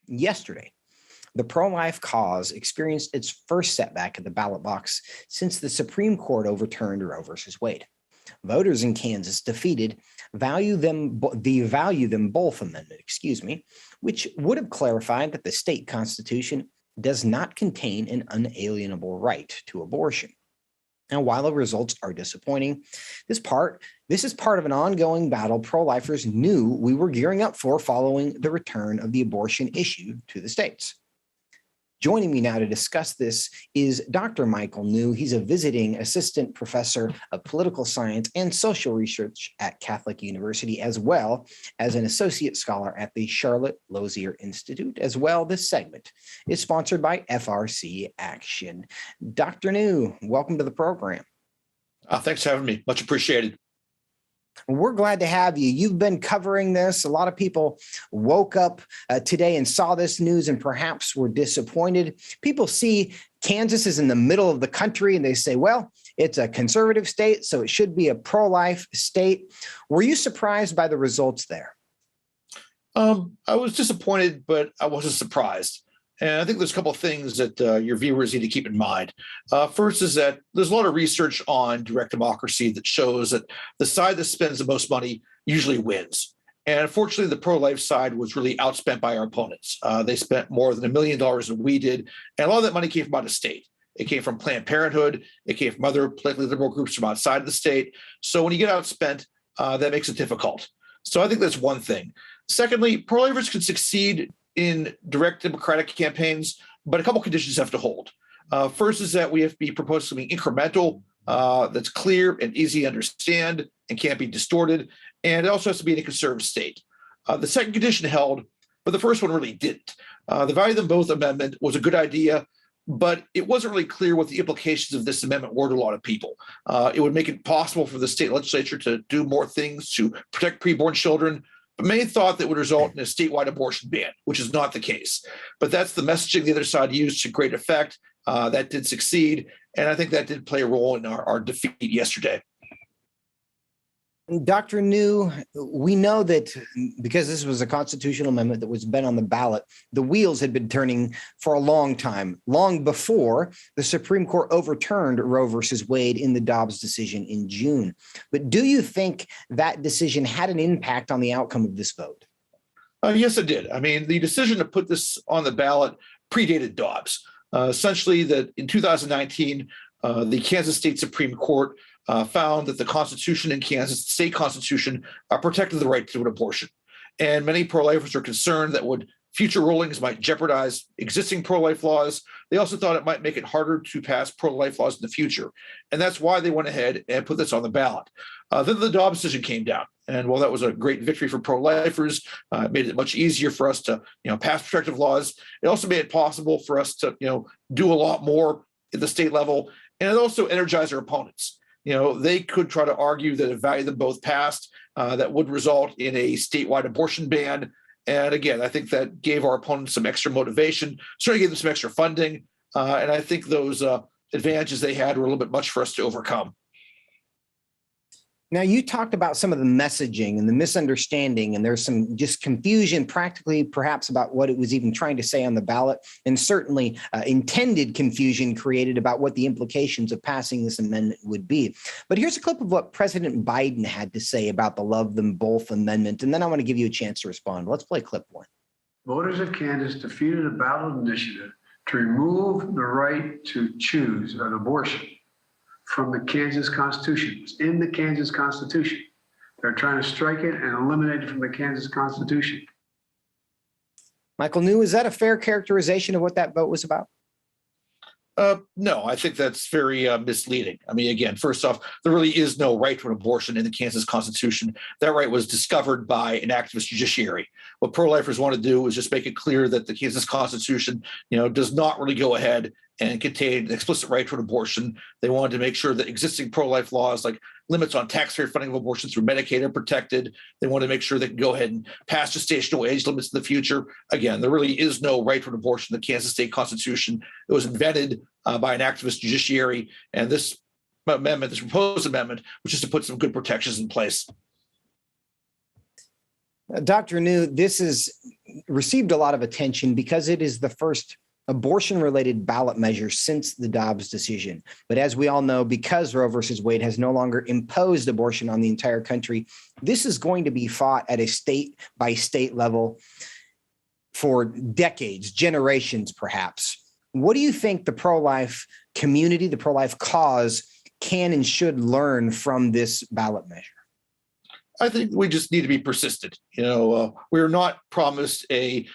Yesterday, the pro-life cause experienced its first setback at the ballot box since the Supreme Court overturned Roe versus Wade. Voters in Kansas defeated the Value Them Both Amendment, which would have clarified that the state constitution does not contain an unalienable right to abortion. Now, while the results are disappointing, this is part of an ongoing battle pro-lifers knew we were gearing up for following the return of the abortion issue to the states. Joining me now to discuss this is Dr. Michael New. He's a visiting assistant professor of political science and social research at Catholic University, as well as an associate scholar at the Charlotte Lozier Institute. As well, this segment is sponsored by FRC Action. Dr. New, welcome to the program. Thanks for having me. Much appreciated. We're glad to have you. You've been covering this. A lot of people woke up today and saw this news and perhaps were disappointed. People see Kansas is in the middle of the country and they say, well, it's a conservative state, so it should be a pro-life state. Were you surprised by the results there? I was disappointed, but I wasn't surprised. And I think there's a couple of things that your viewers need to keep in mind. First is that there's a lot of research on direct democracy that shows that the side that spends the most money usually wins. And unfortunately, the pro-life side was really outspent by our opponents. They spent more than $1 million than we did. And a lot of that money came from out of state. It came from Planned Parenthood. It came from other politically liberal groups from outside of the state. So when you get outspent, that makes it difficult. So I think that's one thing. Secondly, pro-lifers can succeed in direct democratic campaigns, but a couple conditions have to hold. First is that we have to be proposing something incremental that's clear and easy to understand and can't be distorted. And it also has to be in a conservative state. The second condition held, but the first one really didn't. The Value Them Both Amendment was a good idea, but it wasn't really clear what the implications of this amendment were to a lot of people. It would make it possible for the state legislature to do more things to protect preborn children, but many thought that would result in a statewide abortion ban, which is not the case. But that's the messaging the other side used to great effect. That did succeed. And I think that did play a role in our defeat yesterday. Dr. New, we know that because this was a constitutional amendment that was been on the ballot, the wheels had been turning for a long time, long before the Supreme Court overturned Roe versus Wade in the Dobbs decision in June. But do you think that decision had an impact on the outcome of this vote? Yes, it did. I mean, the decision to put this on the ballot predated Dobbs. Essentially, that in 2019, the Kansas State Supreme Court found that the Constitution in Kansas, the state constitution, protected the right to an abortion. And many pro-lifers are concerned that future rulings might jeopardize existing pro-life laws. They also thought it might make it harder to pass pro-life laws in the future. And that's why they went ahead and put this on the ballot. Then the Dobbs decision came down. And while that was a great victory for pro-lifers, it made it much easier for us to pass protective laws. It also made it possible for us to do a lot more at the state level. And it also energized our opponents. They could try to argue that if Value Them Both passed, that would result in a statewide abortion ban. And again, I think that gave our opponents some extra motivation, certainly gave them some extra funding. And I think those advantages they had were a little bit much for us to overcome. Now, you talked about some of the messaging and the misunderstanding, and there's some just confusion practically perhaps about what it was even trying to say on the ballot, and certainly intended confusion created about what the implications of passing this amendment would be. But here's a clip of what President Biden had to say about the Love Them Both amendment, and then I want to give you a chance to respond. Let's play clip one. Voters of Kansas defeated a ballot initiative to remove the right to choose an abortion from the Kansas Constitution. It's in the Kansas Constitution. They're trying to strike it and eliminate it from the Kansas Constitution. Michael New, is that a fair characterization of what that vote was about? No, I think that's very misleading. I mean, again, first off, there really is no right to an abortion in the Kansas Constitution. That right was discovered by an activist judiciary. What pro-lifers want to do is just make it clear that the Kansas Constitution, does not really go ahead and contain an explicit right to an abortion. They wanted to make sure that existing pro-life laws like limits on taxpayer funding of abortion through Medicaid are protected. They want to make sure they can go ahead and pass gestational age limits in the future. Again, there really is no right to an abortion in the Kansas State Constitution. It was invented by an activist judiciary, and this proposed amendment, was just to put some good protections in place. Dr. New, this has received a lot of attention because it is the first abortion-related ballot measure since the Dobbs decision. But as we all know, because Roe versus Wade has no longer imposed abortion on the entire country, this is going to be fought at a state-by-state level for decades, generations perhaps. What do you think the pro-life community, the pro-life cause, can and should learn from this ballot measure? I think we just need to be persistent. We're not promised a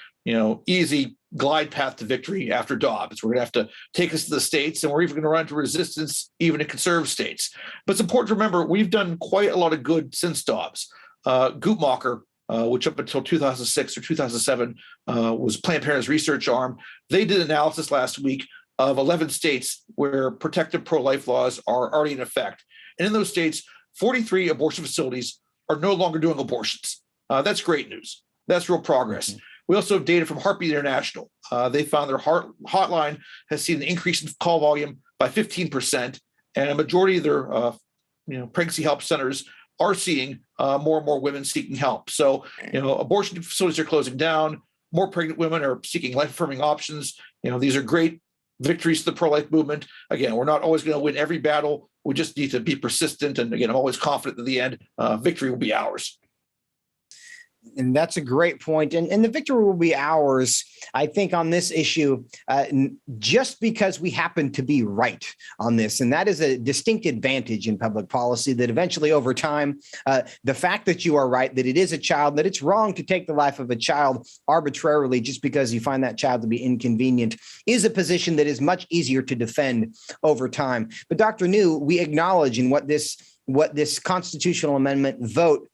easy glide path to victory after Dobbs. We're going to have to take us to the states, and we're even going to run into resistance even in conservative states. But it's important to remember we've done quite a lot of good since Dobbs. Guttmacher, which up until 2006 or 2007 was Planned Parenthood's research arm, they did analysis last week of 11 states where protective pro-life laws are already in effect. And in those states, 43 abortion facilities are no longer doing abortions. That's great news. That's real progress. Mm-hmm. We also have data from Heartbeat International. They found their hotline has seen an increase in call volume by 15%, and a majority of their pregnancy help centers are seeing more and more women seeking help. So, abortion facilities are closing down. More pregnant women are seeking life-affirming options. These are great victories to the pro-life movement. Again, we're not always going to win every battle. We just need to be persistent. And again, I'm always confident at the end, victory will be ours. And that's a great point. And the victory will be ours, I think, on this issue, just because we happen to be right on this. And that is a distinct advantage in public policy that eventually over time, the fact that you are right, that it is a child, that it's wrong to take the life of a child arbitrarily just because you find that child to be inconvenient, is a position that is much easier to defend over time. But Dr. New, we acknowledge in what this constitutional amendment vote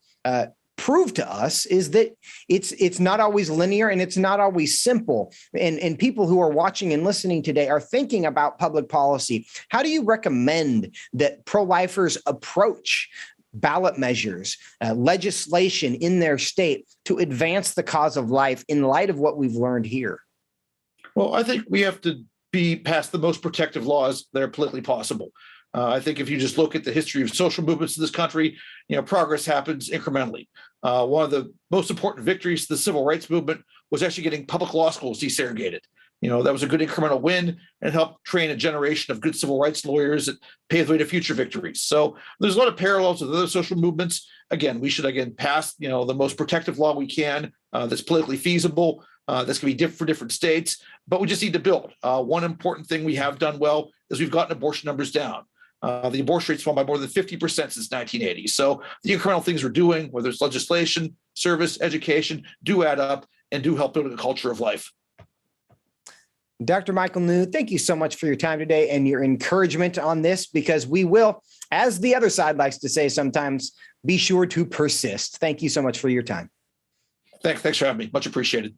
prove to us is that it's not always linear and it's not always simple. And people who are watching and listening today are thinking about public policy. How do you recommend that pro-lifers approach ballot measures, legislation in their state to advance the cause of life in light of what we've learned here? Well, I think we have to be past the most protective laws that are politically possible. I think if you just look at the history of social movements in this country, progress happens incrementally. One of the most important victories to the civil rights movement was actually getting public law schools desegregated. That was a good incremental win and helped train a generation of good civil rights lawyers that paved the way to future victories. So there's a lot of parallels with other social movements. Again, we should pass the most protective law we can that's politically feasible. That's going to be different for different states, but we just need to build. One important thing we have done well is we've gotten abortion numbers down. The abortion rate's fallen by more than 50% since 1980. So the incremental things we're doing, whether it's legislation, service, education, do add up and do help build a culture of life. Dr. Michael New, thank you so much for your time today and your encouragement on this, because we will, as the other side likes to say sometimes, be sure to persist. Thank you so much for your time. Thanks for having me. Much appreciated.